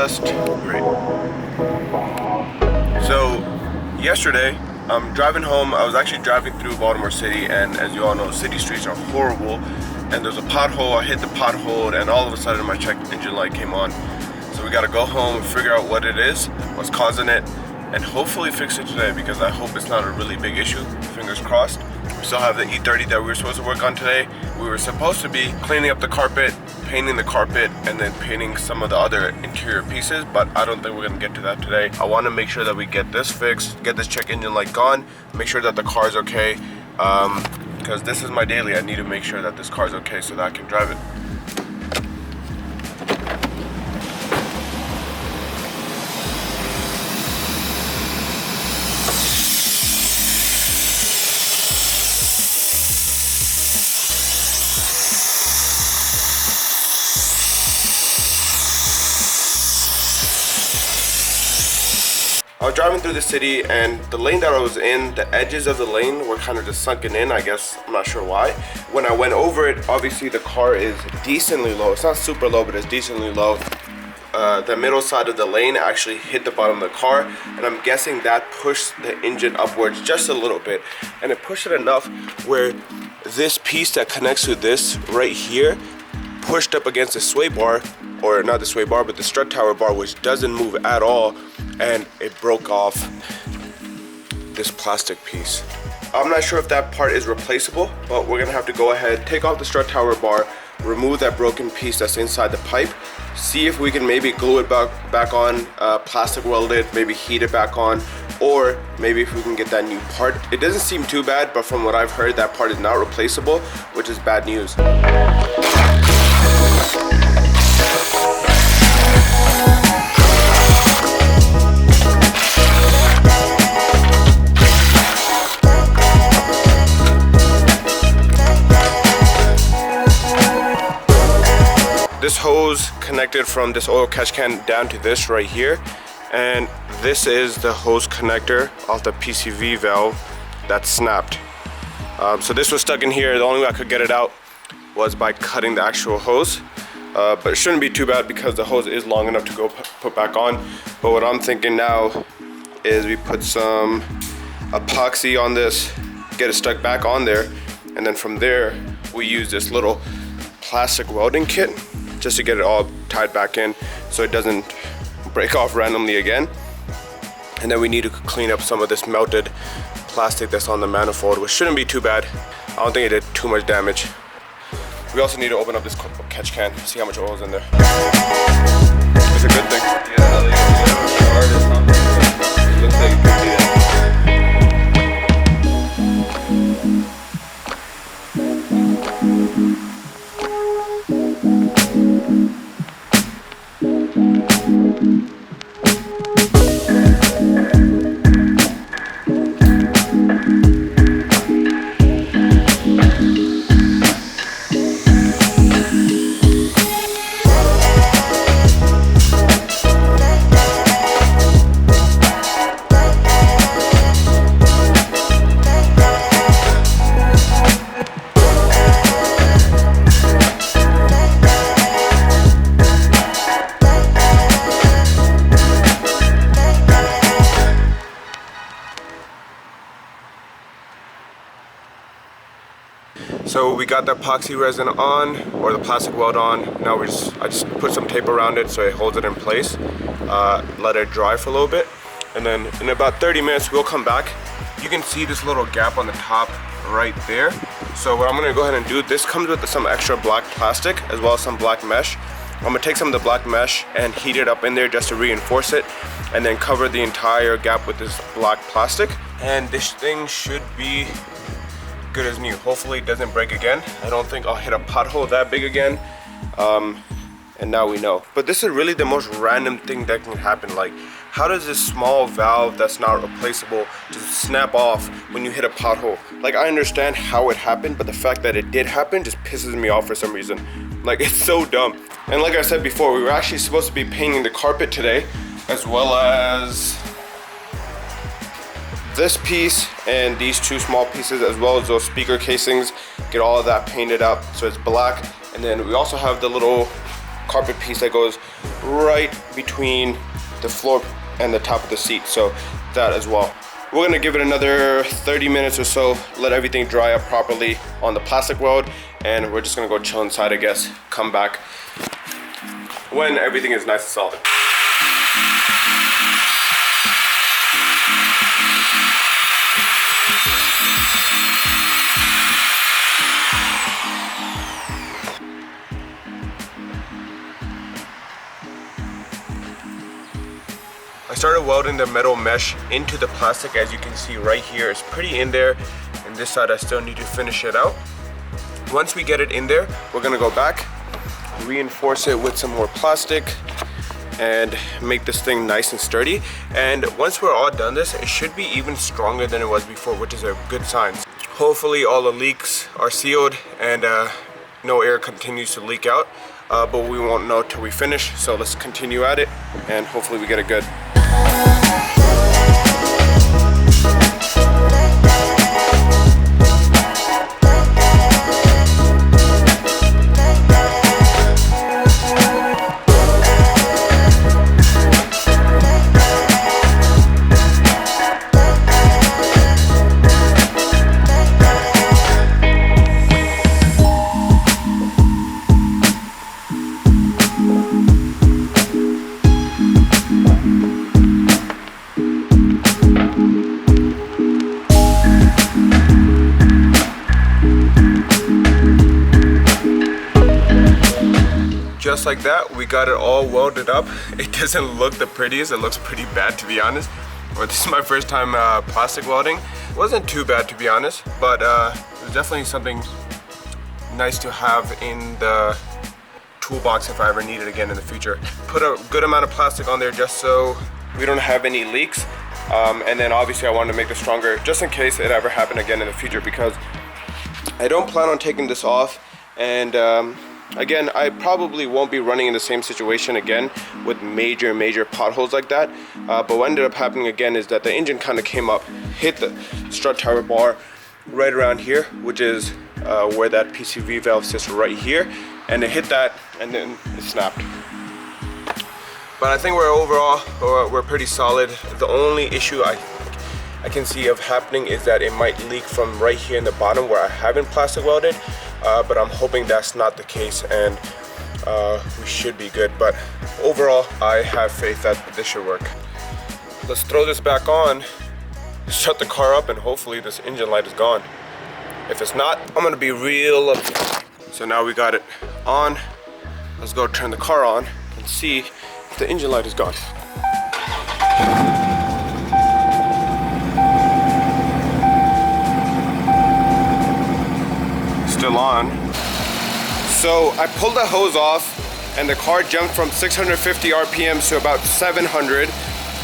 just great. So yesterday, I'm driving home. I was actually driving through Baltimore City, and as you all know, city streets are horrible. And there's a pothole. I hit the pothole, and all of a sudden my check engine light came on. So we gotta go home and figure out what it is, what's causing it, and hopefully fix it today, because I hope it's not a really big issue. Fingers crossed. We still have the E30 that we were supposed to work on today. We were supposed to be cleaning up the carpet, painting the carpet, and then painting some of the other interior pieces, but I don't think we're gonna get to that today. I wanna make sure that we get this fixed, get this check engine light gone, make sure that the car is okay, because this is my daily. I need to make sure that this car is okay so that I can drive it. I was driving through the city, and the lane that I was in, the edges of the lane were kind of just sunken in, I guess. I'm not sure why. When I went over it, obviously the car is decently low. It's not super low, but it's decently low. The middle side of the lane actually hit the bottom of the car, and I'm guessing that pushed the engine upwards just a little bit. And it pushed it enough where this piece that connects to this right here pushed up against the sway bar, or not the sway bar, but the strut tower bar, which doesn't move at all, and it broke off this plastic piece. I'm not sure if that part is replaceable, but we're gonna have to go ahead, take off the strut tower bar, remove that broken piece that's inside the pipe, see if we can maybe glue it back on, plastic weld it, maybe heat it back on, or maybe if we can get that new part. It doesn't seem too bad, but from what I've heard, that part is not replaceable, which is bad news. This hose connected from this oil catch can down to this right here, and this is the hose connector off the PCV valve that snapped. So this was stuck in here. The only way I could get it out was by cutting the actual hose, but it shouldn't be too bad because the hose is long enough to go put back on. But what I'm thinking now is we put some epoxy on this, get it stuck back on there, and then from there we use this little plastic welding kit just to get it all tied back in so it doesn't break off randomly again. And then we need to clean up some of this melted plastic that's on the manifold, which shouldn't be too bad. I don't think it did too much damage. We also need to open up this catch can, see how much oil is in there. It's a good thing. Yeah, it looks like it could be it. So we got the epoxy resin on, or the plastic weld on. Now I just put some tape around it so it holds it in place. Let it dry for a little bit, and then in about 30 minutes we'll come back. You can see this little gap on the top right there. So what I'm gonna go ahead and do, this comes with some extra black plastic as well as some black mesh. I'm gonna take some of the black mesh and heat it up in there just to reinforce it, and then cover the entire gap with this black plastic. And this thing should be good as new. Hopefully it doesn't break again. I don't think I'll hit a pothole that big again. And now we know. But this is really the most random thing that can happen. Like, how does this small valve that's not replaceable just snap off when you hit a pothole? Like, I understand how it happened, but the fact that it did happen just pisses me off for some reason. Like, it's so dumb. And like I said before, we were actually supposed to be painting the carpet today, as well as this piece and these two small pieces, as well as those speaker casings. Get all of that painted up so it's black. And then we also have the little carpet piece that goes right between the floor and the top of the seat, so that as well. We're gonna give it another 30 minutes or so, let everything dry up properly on the plastic weld, and we're just gonna go chill inside, I guess. Come back when everything is nice and solid. I started welding the metal mesh into the plastic. As you can see right here, it's pretty in there, and this side I still need to finish it out. Once we get it in there, we're gonna go back, reinforce it with some more plastic, and make this thing nice and sturdy. And once we're all done this, it should be even stronger than it was before, which is a good sign. Hopefully all the leaks are sealed and no air continues to leak out, but we won't know till we finish. So let's continue at it, and hopefully we get it good. Just like that, we got it all welded up. It doesn't look the prettiest, it looks pretty bad to be honest. But this is my first time plastic welding. It wasn't too bad to be honest, but it was definitely something nice to have in the toolbox if I ever need it again in the future. Put a good amount of plastic on there just so we don't have any leaks. And then obviously I wanted to make it stronger just in case it ever happened again in the future, because I don't plan on taking this off. And again, I probably won't be running in the same situation again with major potholes like that. But what ended up happening again is that the engine kind of came up, hit the strut tower bar right around here, which is where that PCV valve sits right here. And it hit that and then it snapped. But I think we're pretty solid. The only issue I can see of happening is that it might leak from right here in the bottom where I haven't plastic welded. But I'm hoping that's not the case, and we should be good. But overall, I have faith that this should work. Let's throw this back on, shut the car up, and hopefully this engine light is gone. If it's not, I'm gonna be real upset. So now we got it on. Let's go turn the car on and see if the engine light is gone. Still on. So I pulled the hose off and the car jumped from 650 RPMs to about 700.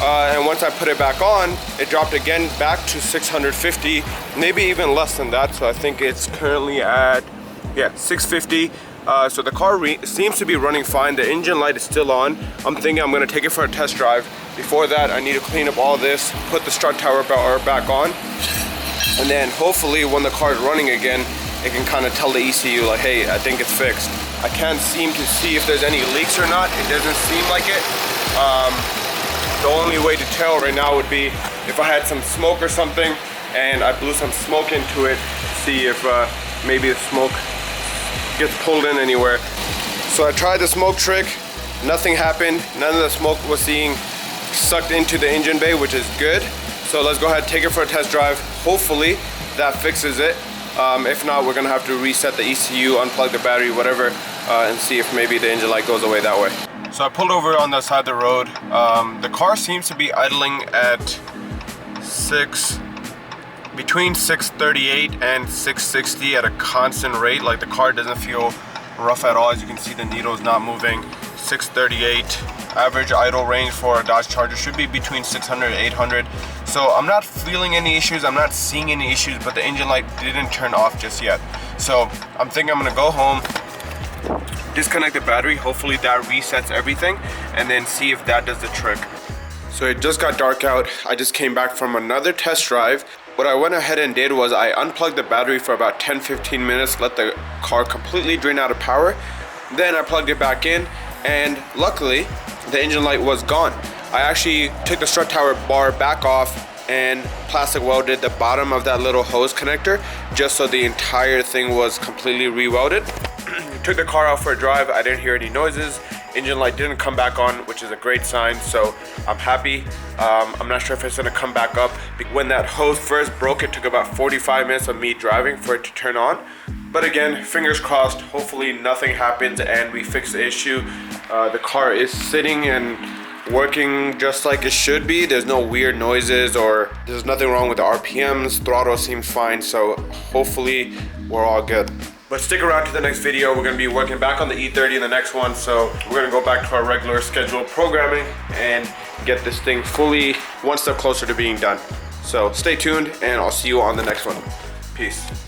And once I put it back on, it dropped again back to 650, maybe even less than that. So I think it's currently at, 650. So the car seems to be running fine. The engine light is still on. I'm thinking I'm gonna take it for a test drive. Before that, I need to clean up all this, put the strut tower bar back on. And then hopefully when the car is running again, it can kind of tell the ECU like, hey, I think it's fixed. I can't seem to see if there's any leaks or not. It doesn't seem like it. The only way to tell right now would be if I had some smoke or something and I blew some smoke into it, see if maybe the smoke gets pulled in anywhere. So I tried the smoke trick, nothing happened. None of the smoke was being sucked into the engine bay, which is good. So let's go ahead and take it for a test drive. Hopefully that fixes it. If not, we're gonna have to reset the ECU, unplug the battery, whatever, and see if maybe the engine light goes away that way. So I pulled over on the side of the road. The car seems to be idling at between 638 and 660 at a constant rate. Like the car doesn't feel rough at all. As you can see, the needle is not moving. 638. Average idle range for a Dodge Charger should be between 600 and 800. So I'm not feeling any issues, I'm not seeing any issues, but the engine light didn't turn off just yet. So I'm thinking I'm gonna go home, disconnect the battery, hopefully that resets everything, and then see if that does the trick. So it just got dark out. I just came back from another test drive. What I went ahead and did was I unplugged the battery for about 10-15 minutes, let the car completely drain out of power. Then I plugged it back in and luckily the engine light was gone. I actually took the strut tower bar back off and plastic welded the bottom of that little hose connector just so the entire thing was completely re-welded. Took the car out for a drive. I didn't hear any noises. Engine light didn't come back on, which is a great sign, so I'm happy. I'm not sure if it's gonna come back up. When that hose first broke, it took about 45 minutes of me driving for it to turn on. But again, fingers crossed, hopefully nothing happens and we fix the issue. The car is sitting and working just like it should be. There's no weird noises or there's nothing wrong with the RPMs. Throttle seems fine, so hopefully we're all good. But stick around to the next video. We're gonna be working back on the E30 in the next one, so we're gonna go back to our regular scheduled programming and get this thing fully one step closer to being done. So stay tuned and I'll see you on the next one. Peace.